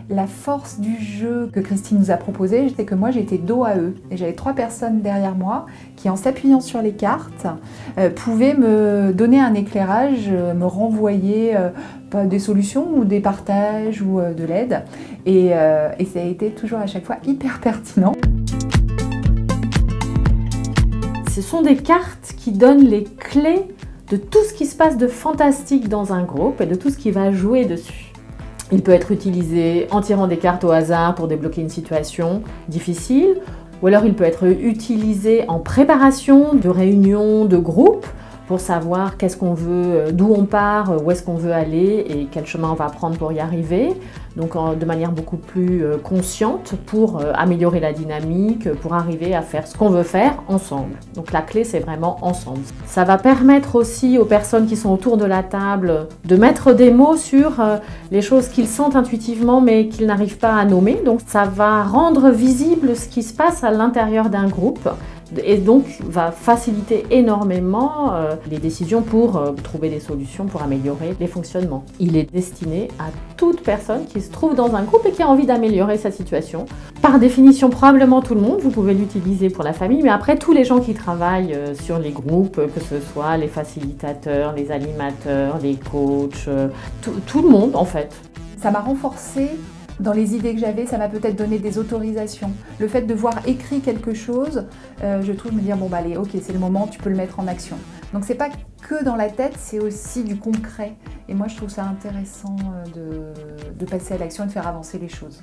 La force du jeu que Christine nous a proposé, c'est que moi j'étais dos à eux et j'avais 3 personnes derrière moi qui, en s'appuyant sur les cartes, pouvaient me donner un éclairage, me renvoyer des solutions ou des partages ou de l'aide. Et ça a été toujours à chaque fois hyper pertinent. Ce sont des cartes qui donnent les clés de tout ce qui se passe de fantastique dans un groupe et de tout ce qui va jouer dessus. Il peut être utilisé en tirant des cartes au hasard pour débloquer une situation difficile, ou alors il peut être utilisé en préparation de réunions, de groupes, pour savoir qu'est-ce qu'on veut, d'où on part, où est-ce qu'on veut aller et quel chemin on va prendre pour y arriver. Donc de manière beaucoup plus consciente pour améliorer la dynamique, pour arriver à faire ce qu'on veut faire ensemble. Donc la clé, c'est vraiment ensemble. Ça va permettre aussi aux personnes qui sont autour de la table de mettre des mots sur les choses qu'ils sentent intuitivement mais qu'ils n'arrivent pas à nommer. Donc ça va rendre visible ce qui se passe à l'intérieur d'un groupe et donc va faciliter énormément les décisions pour trouver des solutions pour améliorer les fonctionnements. Il est destiné à toute personne qui se trouve dans un groupe et qui a envie d'améliorer sa situation. Par définition, probablement tout le monde, vous pouvez l'utiliser pour la famille, mais après tous les gens qui travaillent sur les groupes, que ce soit les facilitateurs, les animateurs, les coachs, tout le monde en fait. Ça m'a renforcée dans les idées que j'avais, ça m'a peut-être donné des autorisations. Le fait de voir écrit quelque chose, je trouve, me dire bon bah allez, ok, c'est le moment, tu peux le mettre en action. Donc c'est pas que dans la tête, c'est aussi du concret. Et moi je trouve ça intéressant de passer à l'action et de faire avancer les choses.